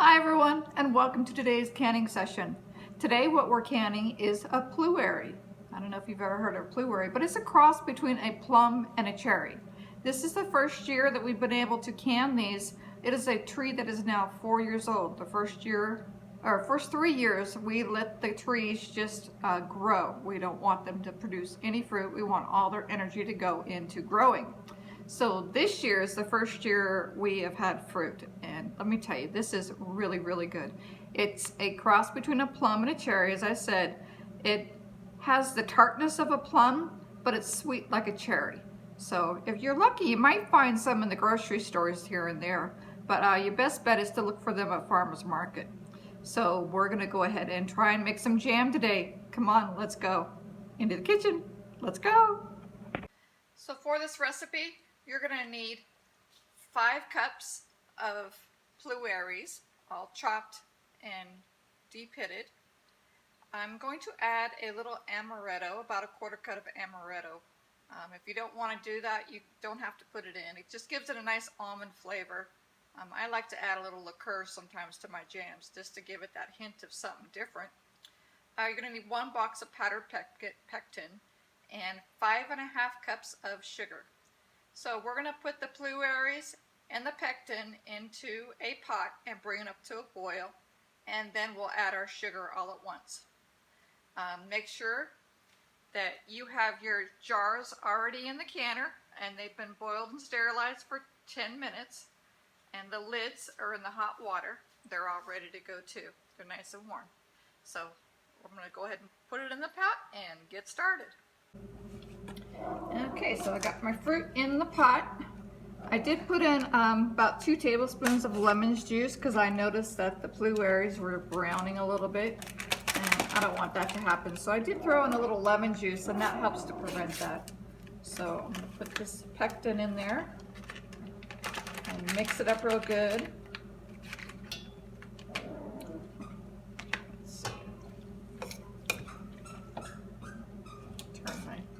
Hi everyone, and welcome to today's canning session. Today what we're canning is a Pluerry. I don't know if you've ever heard of Pluerry, but it's a cross between a plum and a cherry. This is the first year that we've been able to can these. It is a tree that is now 4 years old. The first 3 years we let the trees just grow. We don't want them to produce any fruit. We want all their energy to go into growing. So this year is the first year we have had fruit, and let me tell you, this is really, really good. It's a cross between a plum and a cherry. As I said, it has the tartness of a plum, but it's sweet like a cherry. So if you're lucky, you might find some in the grocery stores here and there, but your best bet is to look for them at farmer's market. So we're gonna go ahead and try and make some jam today. Come on, let's go into the kitchen. Let's go. So for this recipe, you're going to need 5 cups of Pluerries, all chopped and de-pitted. I'm going to add a little amaretto, about a 1/4 cup of amaretto. If you don't want to do that, you don't have to put it in. It just gives it a nice almond flavor. I like to add a little liqueur sometimes to my jams, just to give it that hint of something different. You're going to need 1 box of powdered pectin and 5½ cups of sugar. So we're going to put the Pluerries and the pectin into a pot and bring it up to a boil, and then we'll add our sugar all at once. Make sure that you have your jars already in the canner and they've been boiled and sterilized for 10 minutes, and the lids are in the hot water. They're all ready to go too. They're nice and warm. So I'm going to go ahead and put it in the pot and get started. Okay, so I got my fruit in the pot. I did put in about 2 tablespoons of lemon juice because I noticed that the Pluerries were browning a little bit, and I don't want that to happen. So I did throw in a little lemon juice, and that helps to prevent that. So I'm going to put this pectin in there and mix it up real good.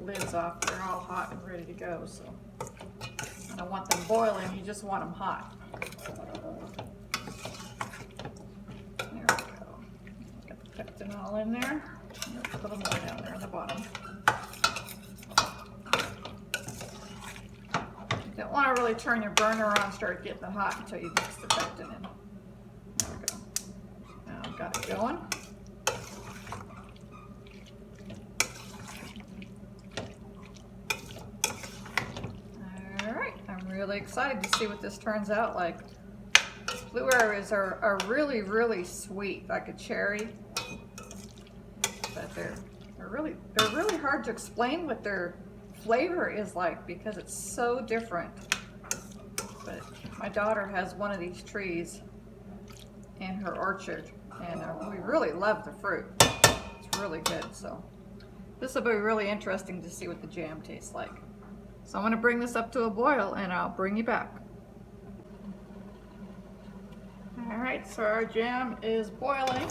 Lids off, they're all hot and ready to go, so I don't want them boiling, you just want them hot. There we go. Got the pectin all in there. Put a little more down there on the bottom. You don't want to really turn your burner on, start getting it hot until you mix the pectin in. There we go. Now I've got it going. Really excited to see what this turns out like. Pluerries are really, really sweet, like a cherry, but they're really hard to explain what their flavor is like because it's so different. But my daughter has one of these trees in her orchard, and we really love the fruit. It's really good. So this will be really interesting to see what the jam tastes like. So I'm going to bring this up to a boil and I'll bring you back. Alright, so our jam is boiling.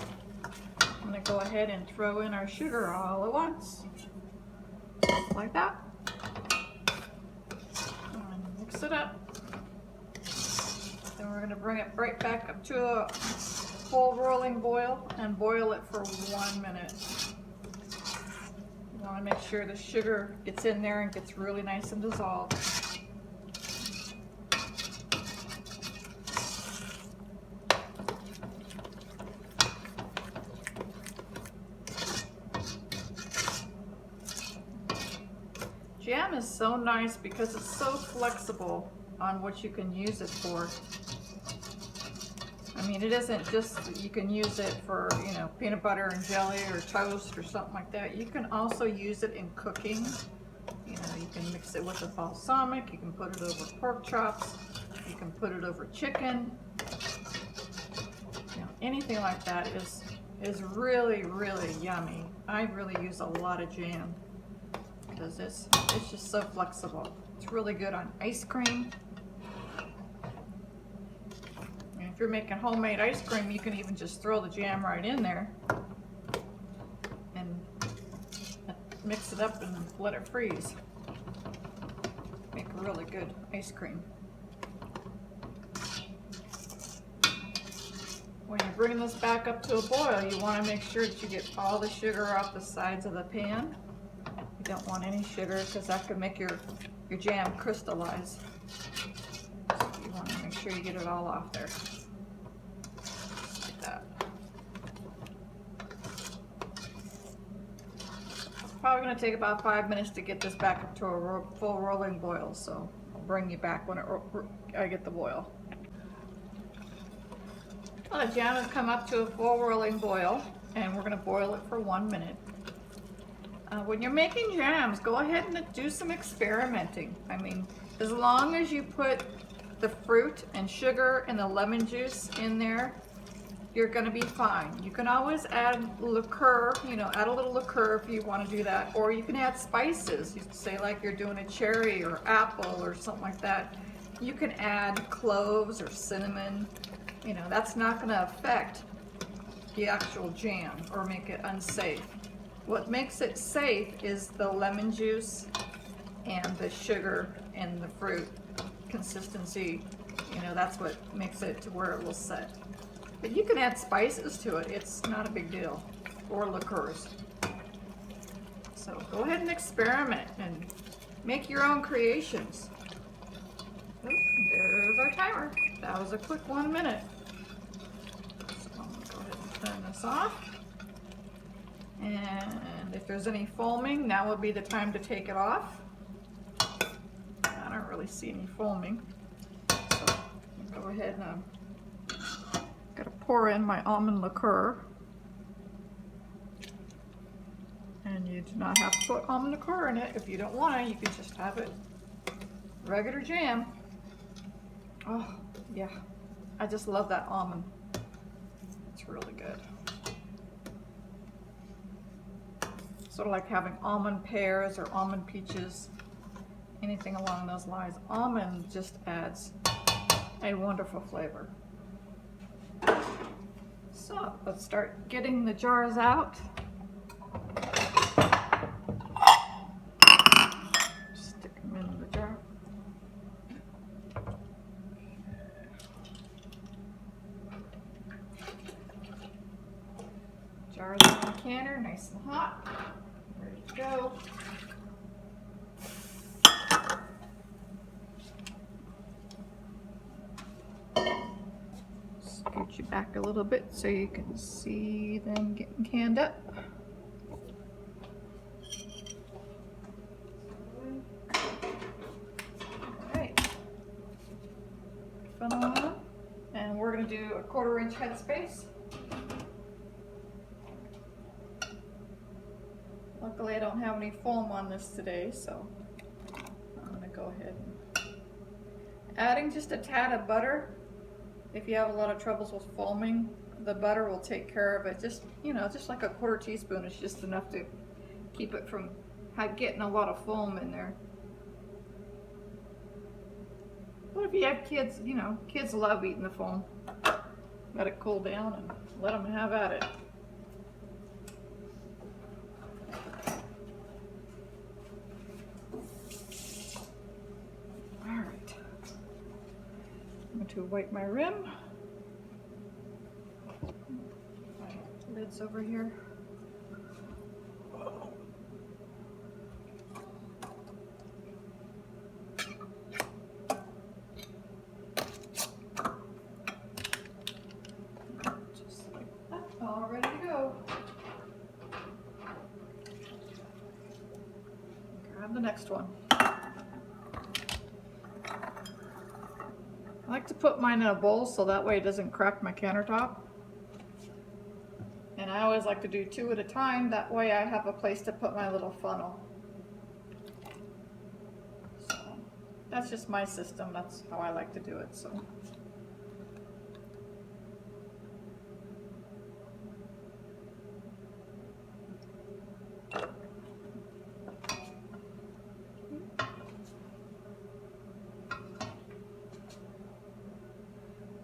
I'm going to go ahead and throw in our sugar all at once. Just like that. And mix it up. Then we're going to bring it right back up to a full rolling boil and boil it for 1 minute. I want to make sure the sugar gets in there and gets really nice and dissolved. Jam is so nice because it's so flexible on what you can use it for. I mean, it isn't just that you can use it for, you know, peanut butter and jelly or toast or something like that. You can also use it in cooking. You know, you can mix it with a balsamic, you can put it over pork chops, you can put it over chicken. You know, anything like that is really, really yummy. I really use a lot of jam because it's just so flexible. It's really good on ice cream. If you're making homemade ice cream, you can even just throw the jam right in there and mix it up and let it freeze. Make a really good ice cream. When you're bringing this back up to a boil, you want to make sure that you get all the sugar off the sides of the pan. You don't want any sugar because that could make your jam crystallize. So you want to make sure you get it all off there. Just like that. It's probably going to take about 5 minutes to get this back up to a full rolling boil, so I'll bring you back when I get the boil. Well, the jam has come up to a full rolling boil, and we're going to boil it for 1 minute. When you're making jams, go ahead and do some experimenting. I mean, as long as you put the fruit and sugar and the lemon juice in there, you're going to be fine. You can always add liqueur, add a little liqueur if you want to do that, or you can add spices. You say like you're doing a cherry or apple or something like that. You can add cloves or cinnamon. That's not going to affect the actual jam or make it unsafe. What makes it safe is the lemon juice and the sugar and the fruit consistency. That's what makes it to where it will set. But you can add spices to it. It's not a big deal. Or liqueurs. So go ahead and experiment and make your own creations. Oop, there's our timer. That was a quick 1 minute. So I'm going to go ahead and turn this off. And if there's any foaming, now would be the time to take it off. I don't really see any foaming. So I'll go ahead and gotta pour in my almond liqueur. And you do not have to put almond liqueur in it. If you don't want it, you can just have it regular jam. Oh, yeah. I just love that almond. It's really good. Sort of like having almond pears or almond peaches, anything along those lines. Almond just adds a wonderful flavor. So let's start getting the jars out. Stick them in the jar. Jars in the canner, nice and hot. Ready to go. Scoot you back a little bit so you can see them getting canned up. Alright. Funnel on. And we're going to do a 1/4 inch headspace. Luckily I don't have any foam on this today, so I'm going to go ahead and adding just a tad of butter. If you have a lot of troubles with foaming, the butter will take care of it. Just, just like a 1/4 teaspoon is just enough to keep it from getting a lot of foam in there. But if you have kids, kids love eating the foam. Let it cool down and let them have at it. Alright. I'm going to wipe my rim. My lid's over here. Just like that, all ready to go. Grab the next one. I like to put mine in a bowl so that way it doesn't crack my countertop. And I always like to do 2 at a time, that way I have a place to put my little funnel. So that's just my system, that's how I like to do it. So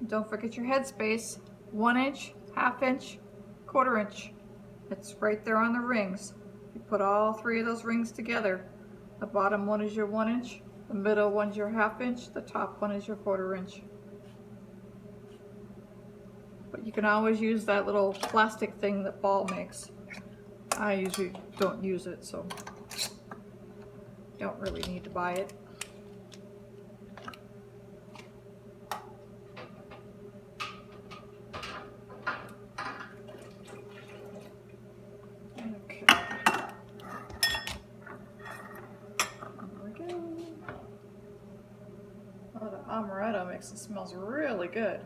don't forget your headspace, 1 inch, 1/2 inch, 1/4 inch. It's right there on the rings. You put all 3 of those rings together. The bottom one is your 1 inch, the middle one's your 1/2 inch, the top one is your 1/4 inch. But you can always use that little plastic thing that Ball makes. I usually don't use it, so don't really need to buy it. Okay. There we go. Oh, the amaretto mix, it smells really good.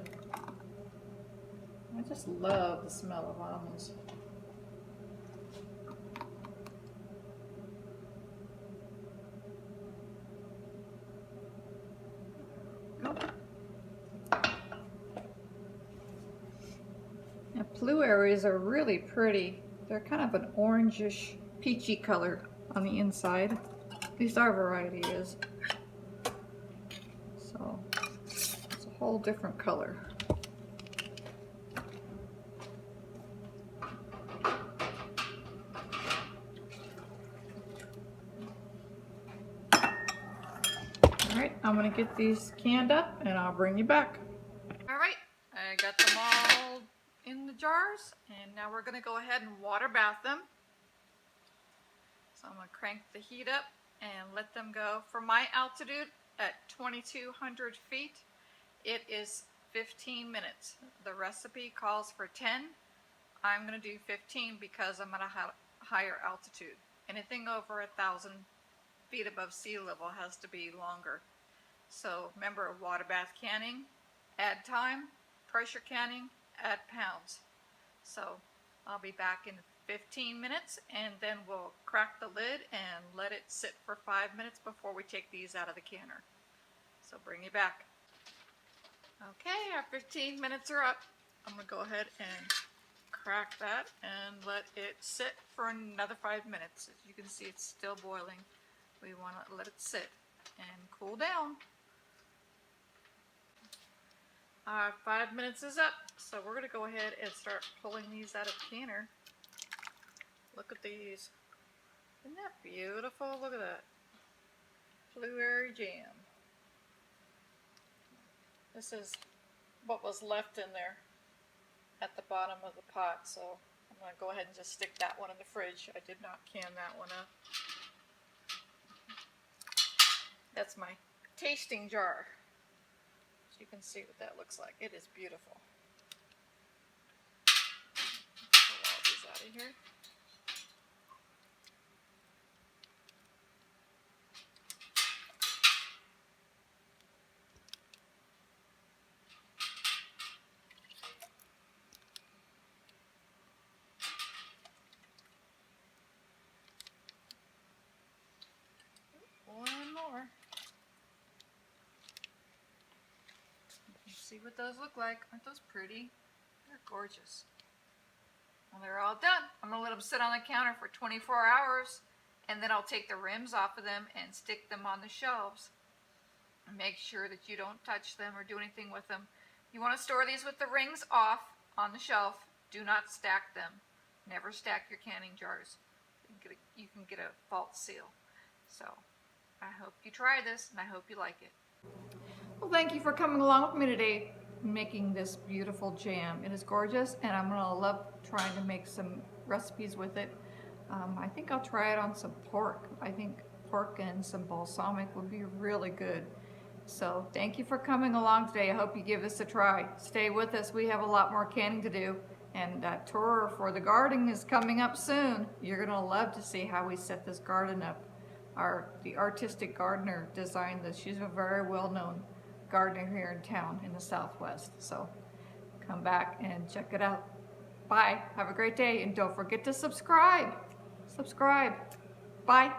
I just love the smell of almonds. Now, Pluerries are really pretty. They're kind of an orangish, peachy color on the inside. At least our variety is. So it's a whole different color. Alright, I'm going to get these canned up and I'll bring you back. Alright, I got them all in the jars and now we're going to go ahead and water bath them. So I'm going to crank the heat up and let them go. For my altitude at 2,200 feet, it is 15 minutes. The recipe calls for 10. I'm going to do 15 because I'm at a higher altitude. Anything over 1,000 feet above sea level has to be longer. So remember, water bath canning, add time, pressure canning, add pounds. So I'll be back in 15 minutes and then we'll crack the lid and let it sit for 5 minutes before we take these out of the canner. So bring you back. Okay, our 15 minutes are up. I'm going to go ahead and crack that and let it sit for another 5 minutes. As you can see, it's still boiling. We want to let it sit and cool down. 5 minutes is up, so we're going to go ahead and start pulling these out of the canner. Look at these. Isn't that beautiful? Look at that. Pluerry jam. This is what was left in there at the bottom of the pot, so I'm going to go ahead and just stick that one in the fridge. I did not can that one up. That's my tasting jar. So you can see what that looks like. It is beautiful. Pull all these out of here. One more. See what those look like. Aren't those pretty? They're gorgeous. Well, they're all done. I'm going to let them sit on the counter for 24 hours and then I'll take the rims off of them and stick them on the shelves. And make sure that you don't touch them or do anything with them. You want to store these with the rings off on the shelf. Do not stack them. Never stack your canning jars. You can get a false seal. So I hope you try this and I hope you like it. Well, thank you for coming along with me today making this beautiful jam. It is gorgeous and I'm gonna love trying to make some recipes with it. I think I'll try it on some pork. I think pork and some balsamic would be really good. So thank you for coming along today. I hope you give this a try. Stay with us. We have a lot more canning to do. And that tour for the garden is coming up soon. You're gonna love to see how we set this garden up. The artistic gardener designed this. She's a very well-known gardener here in town in the Southwest. So come back and check it out. Bye. Have a great day and don't forget to subscribe. Bye.